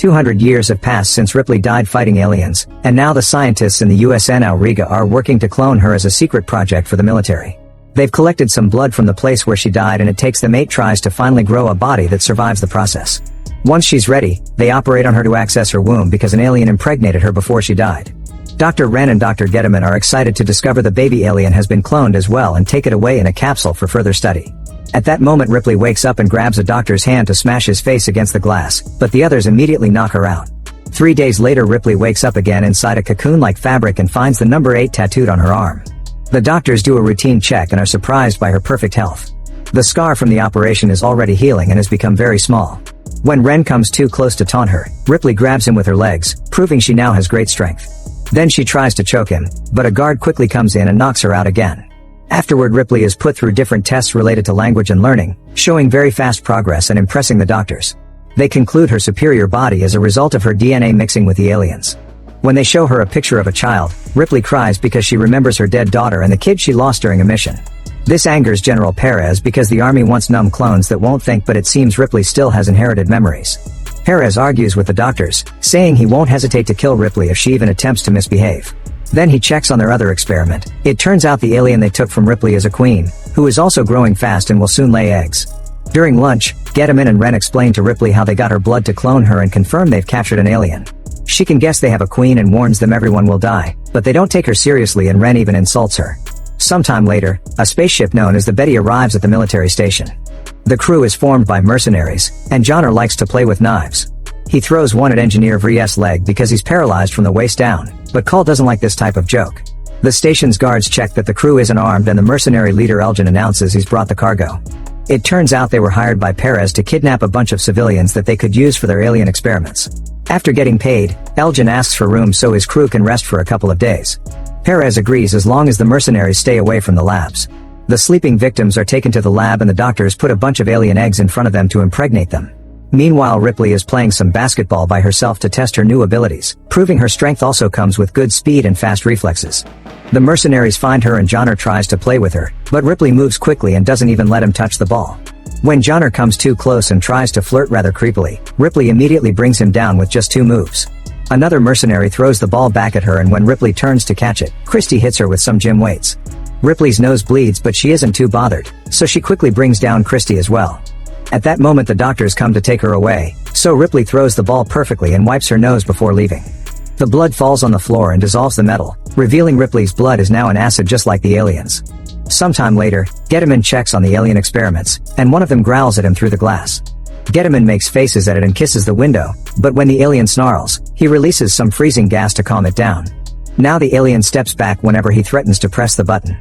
200 years have passed since Ripley died fighting aliens, and now the scientists in the USN Auriga are working to clone her as a secret project for the military. They've collected some blood from the place where she died, and it takes them 8 tries to finally grow a body that survives the process. Once she's ready, they operate on her to access her womb because an alien impregnated her before she died. Dr. Wren and Dr. Gettleman are excited to discover the baby alien has been cloned as well and take it away in a capsule for further study. At that moment Ripley wakes up and grabs a doctor's hand to smash his face against the glass, but the others immediately knock her out. 3 days later Ripley wakes up again inside a cocoon-like fabric and finds the number 8 tattooed on her arm. The doctors do a routine check and are surprised by her perfect health. The scar from the operation is already healing and has become very small. When Wren comes too close to taunt her, Ripley grabs him with her legs, proving she now has great strength. Then she tries to choke him, but a guard quickly comes in and knocks her out again. Afterward Ripley is put through different tests related to language and learning, showing very fast progress and impressing the doctors. They conclude her superior body as a result of her DNA mixing with the aliens. When they show her a picture of a child, Ripley cries because she remembers her dead daughter and the kid she lost during a mission. This angers General Perez because the army wants numb clones that won't think, but it seems Ripley still has inherited memories. Perez argues with the doctors, saying he won't hesitate to kill Ripley if she even attempts to misbehave. Then he checks on their other experiment. It turns out the alien they took from Ripley is a queen, who is also growing fast and will soon lay eggs. During lunch, Gettleman and Wren explain to Ripley how they got her blood to clone her and confirm they've captured an alien. She can guess they have a queen and warns them everyone will die, but they don't take her seriously and Wren even insults her. Sometime later, a spaceship known as the Betty arrives at the military station. The crew is formed by mercenaries, and Johnner likes to play with knives. He throws one at Engineer Vries's leg because he's paralyzed from the waist down, but Call doesn't like this type of joke. The station's guards check that the crew isn't armed and the mercenary leader Elgin announces he's brought the cargo. It turns out they were hired by Perez to kidnap a bunch of civilians that they could use for their alien experiments. After getting paid, Elgin asks for room so his crew can rest for a couple of days. Perez agrees as long as the mercenaries stay away from the labs. The sleeping victims are taken to the lab and the doctors put a bunch of alien eggs in front of them to impregnate them. Meanwhile Ripley is playing some basketball by herself to test her new abilities, proving her strength also comes with good speed and fast reflexes. The mercenaries find her and Johnner tries to play with her, but Ripley moves quickly and doesn't even let him touch the ball. When Johnner comes too close and tries to flirt rather creepily, Ripley immediately brings him down with just 2 moves. Another mercenary throws the ball back at her and when Ripley turns to catch it, Christie hits her with some gym weights. Ripley's nose bleeds but she isn't too bothered, so she quickly brings down Christie as well. At that moment the doctors come to take her away, so Ripley throws the ball perfectly and wipes her nose before leaving. The blood falls on the floor and dissolves the metal, revealing Ripley's blood is now an acid just like the aliens. Sometime later, Gettleman checks on the alien experiments, and one of them growls at him through the glass. Gettleman makes faces at it and kisses the window, but when the alien snarls, he releases some freezing gas to calm it down. Now the alien steps back whenever he threatens to press the button.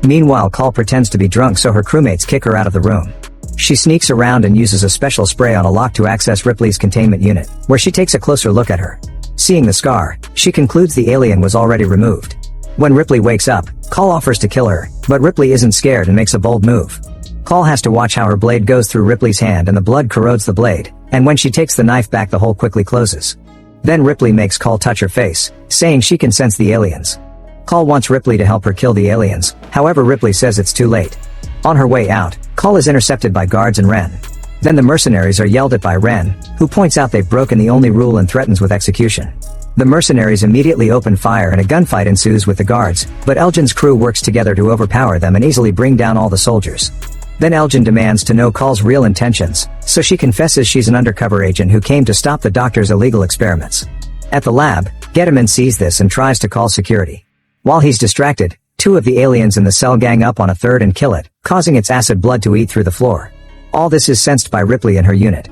Meanwhile Call pretends to be drunk so her crewmates kick her out of the room. She sneaks around and uses a special spray on a lock to access Ripley's containment unit, where she takes a closer look at her. Seeing the scar, she concludes the alien was already removed. When Ripley wakes up, Call offers to kill her, but Ripley isn't scared and makes a bold move. Call has to watch how her blade goes through Ripley's hand and the blood corrodes the blade, and when she takes the knife back the hole quickly closes. Then Ripley makes Call touch her face, saying she can sense the aliens. Call wants Ripley to help her kill the aliens, however Ripley says it's too late. On her way out, Call is intercepted by guards and Wren. Then the mercenaries are yelled at by Wren, who points out they've broken the only rule and threatens with execution. The mercenaries immediately open fire and a gunfight ensues with the guards, but Elgin's crew works together to overpower them and easily bring down all the soldiers. Then Elgin demands to know Call's real intentions, so she confesses she's an undercover agent who came to stop the doctor's illegal experiments. At the lab, Gettleman sees this and tries to call security. While he's distracted, 2 of the aliens in the cell gang up on a third and kill it, causing its acid blood to eat through the floor. All this is sensed by Ripley and her unit.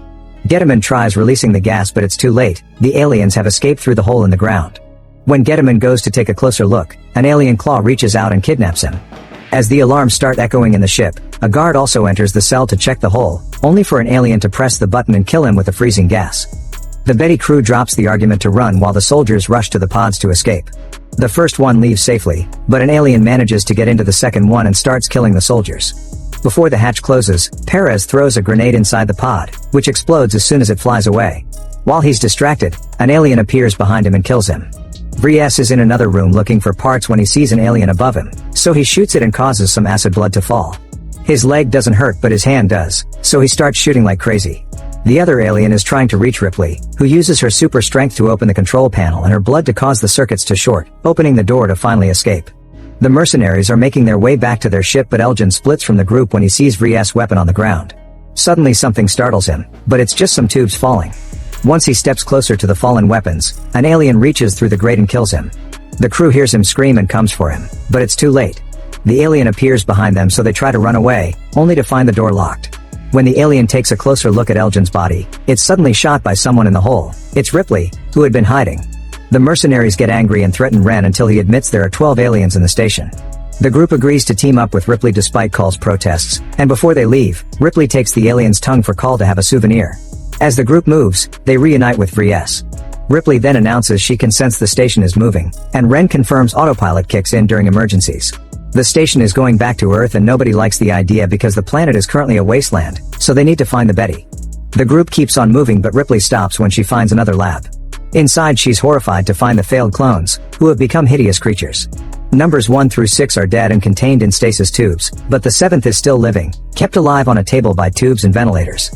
Gettleman tries releasing the gas but it's too late, the aliens have escaped through the hole in the ground. When Gettleman goes to take a closer look, an alien claw reaches out and kidnaps him. As the alarms start echoing in the ship, a guard also enters the cell to check the hole, only for an alien to press the button and kill him with the freezing gas. The Betty crew drops the argument to run while the soldiers rush to the pods to escape. The first one leaves safely, but an alien manages to get into the second one and starts killing the soldiers. Before the hatch closes, Perez throws a grenade inside the pod, which explodes as soon as it flies away. While he's distracted, an alien appears behind him and kills him. Vries is in another room looking for parts when he sees an alien above him, so he shoots it and causes some acid blood to fall. His leg doesn't hurt but his hand does, so he starts shooting like crazy. The other alien is trying to reach Ripley, who uses her super strength to open the control panel and her blood to cause the circuits to short, opening the door to finally escape. The mercenaries are making their way back to their ship, but Elgin splits from the group when he sees Vries's weapon on the ground. Suddenly something startles him, but it's just some tubes falling. Once he steps closer to the fallen weapons, an alien reaches through the grate and kills him. The crew hears him scream and comes for him, but it's too late. The alien appears behind them, so they try to run away, only to find the door locked. When the alien takes a closer look at Elgin's body, it's suddenly shot by someone in the hole. It's Ripley, who had been hiding. The mercenaries get angry and threaten Ren until he admits there are 12 aliens in the station. The group agrees to team up with Ripley despite Call's protests, and before they leave, Ripley takes the alien's tongue for Call to have a souvenir. As the group moves, they reunite with Vries. Ripley then announces she can sense the station is moving, and Ren confirms autopilot kicks in during emergencies. The station is going back to Earth and nobody likes the idea because the planet is currently a wasteland, so they need to find the Betty. The group keeps on moving, but Ripley stops when she finds another lab. Inside, she's horrified to find the failed clones, who have become hideous creatures. Numbers 1 through 6 are dead and contained in stasis tubes, but the 7th is still living, kept alive on a table by tubes and ventilators.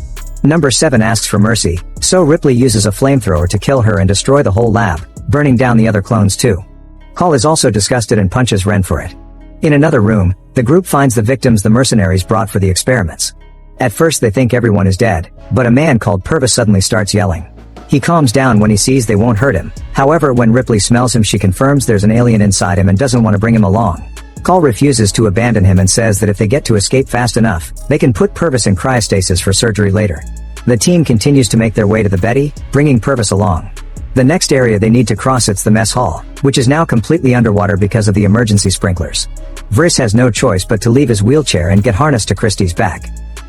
Number 7 asks for mercy, so Ripley uses a flamethrower to kill her and destroy the whole lab, burning down the other clones too. Call is also disgusted and punches Ren for it. In another room, the group finds the victims the mercenaries brought for the experiments. At first they think everyone is dead, but a man called Purvis suddenly starts yelling. He calms down when he sees they won't hurt him. However, when Ripley smells him, she confirms there's an alien inside him and doesn't want to bring him along. Call refuses to abandon him and says that if they get to escape fast enough, they can put Purvis in cryostasis for surgery later. The team continues to make their way to the Betty, bringing Purvis along. The next area they need to cross is the mess hall, which is now completely underwater because of the emergency sprinklers. Vries has no choice but to leave his wheelchair and get harnessed to Christie's back.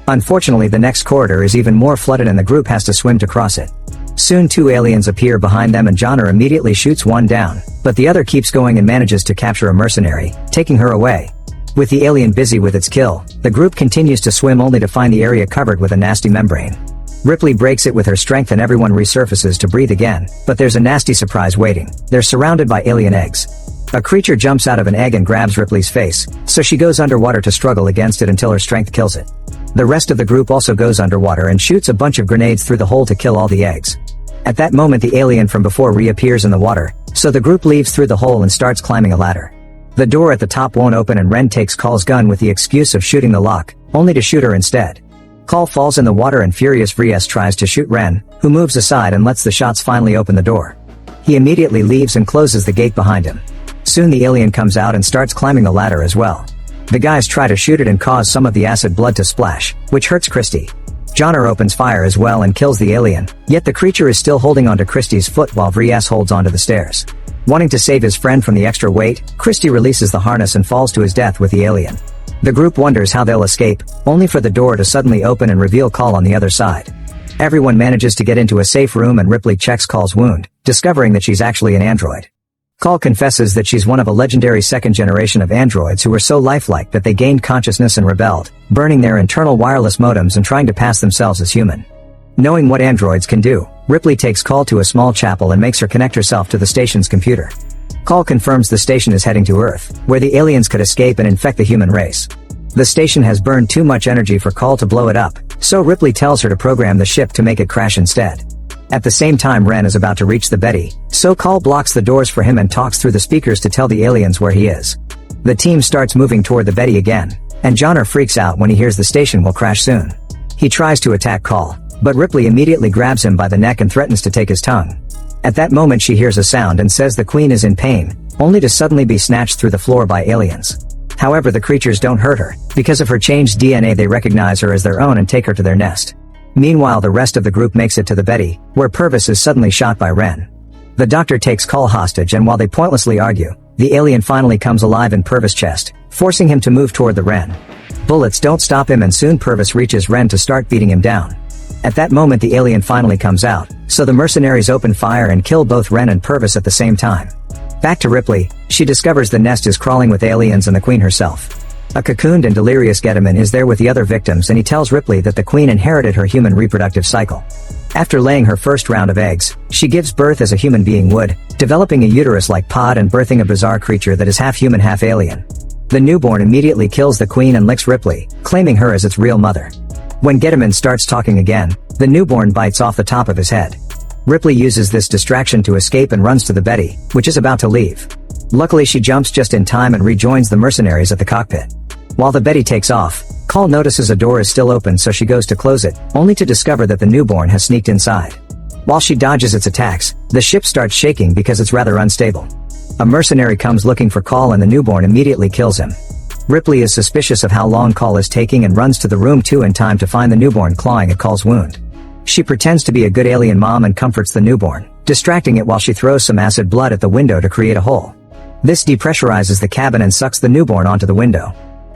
Unfortunately, the next corridor is even more flooded and the group has to swim to cross it. Soon 2 aliens appear behind them and Johnner immediately shoots one down, but the other keeps going and manages to capture a mercenary, taking her away. With the alien busy with its kill, the group continues to swim only to find the area covered with a nasty membrane. Ripley breaks it with her strength and everyone resurfaces to breathe again, but there's a nasty surprise waiting. They're surrounded by alien eggs. A creature jumps out of an egg and grabs Ripley's face, so she goes underwater to struggle against it until her strength kills it. The rest of the group also goes underwater and shoots a bunch of grenades through the hole to kill all the eggs. At that moment the alien from before reappears in the water, so the group leaves through the hole and starts climbing a ladder. The door at the top won't open and Ren takes Call's gun with the excuse of shooting the lock, only to shoot her instead. Call falls in the water and furious Vries tries to shoot Ren, who moves aside and lets the shots finally open the door. He immediately leaves and closes the gate behind him. Soon the alien comes out and starts climbing the ladder as well. The guys try to shoot it and cause some of the acid blood to splash, which hurts Christie. Johnner opens fire as well and kills the alien, yet the creature is still holding onto Christie's foot while Vries holds onto the stairs. Wanting to save his friend from the extra weight, Christie releases the harness and falls to his death with the alien. The group wonders how they'll escape, only for the door to suddenly open and reveal Call on the other side. Everyone manages to get into a safe room and Ripley checks Call's wound, discovering that she's actually an android. Call confesses that she's one of a legendary second generation of androids who were so lifelike that they gained consciousness and rebelled, burning their internal wireless modems and trying to pass themselves as human. Knowing what androids can do, Ripley takes Call to a small chapel and makes her connect herself to the station's computer. Call confirms the station is heading to Earth, where the aliens could escape and infect the human race. The station has burned too much energy for Call to blow it up, so Ripley tells her to program the ship to make it crash instead. At the same time Ren is about to reach the Betty, so Call blocks the doors for him and talks through the speakers to tell the aliens where he is. The team starts moving toward the Betty again, and Johnner freaks out when he hears the station will crash soon. He tries to attack Call, but Ripley immediately grabs him by the neck and threatens to take his tongue. At that moment she hears a sound and says the Queen is in pain, only to suddenly be snatched through the floor by aliens. However, the creatures don't hurt her. Because of her changed DNA they recognize her as their own and take her to their nest. Meanwhile the rest of the group makes it to the Betty, where Purvis is suddenly shot by Ren. The doctor takes Call hostage and while they pointlessly argue, the alien finally comes alive in Purvis' chest, forcing him to move toward the Ren. Bullets don't stop him and soon Purvis reaches Ren to start beating him down. At that moment the alien finally comes out, so the mercenaries open fire and kill both Ren and Purvis at the same time. Back to Ripley, she discovers the nest is crawling with aliens and the Queen herself. A cocooned and delirious Getaman is there with the other victims and he tells Ripley that the Queen inherited her human reproductive cycle. After laying her first round of eggs, she gives birth as a human being would, developing a uterus-like pod and birthing a bizarre creature that is half human half alien. The newborn immediately kills the Queen and licks Ripley, claiming her as its real mother. When Getaman starts talking again, The newborn bites off the top of his head. Ripley uses this distraction to escape and runs to the Betty, which is about to leave. Luckily she jumps just in time and rejoins the mercenaries at the cockpit. While the Betty takes off, Call notices a door is still open so she goes to close it, only to discover that the newborn has sneaked inside. While she dodges its attacks, the ship starts shaking because it's rather unstable. A mercenary comes looking for Call and the newborn immediately kills him. Ripley is suspicious of how long Call is taking and runs to the room 2 in time to find the newborn clawing at Call's wound. She pretends to be a good alien mom and comforts the newborn, distracting it while she throws some acid blood at the window to create a hole. This depressurizes the cabin and sucks the newborn onto the window.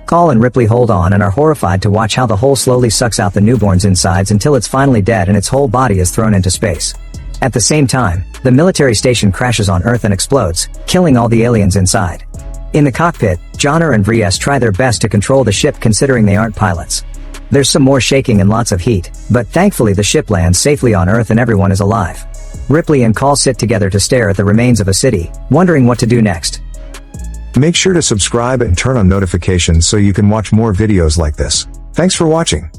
Call and Ripley hold on and are horrified to watch how the hole slowly sucks out the newborn's insides until it's finally dead and its whole body is thrown into space. At the same time, the military station crashes on Earth and explodes, killing all the aliens inside. In the cockpit, Johnner and Vries try their best to control the ship considering they aren't pilots. There's some more shaking and lots of heat, but thankfully the ship lands safely on Earth and everyone is alive. Ripley and Call sit together to stare at the remains of a city, wondering what to do next. Make sure to subscribe and turn on notifications so you can watch more videos like this. Thanks for watching.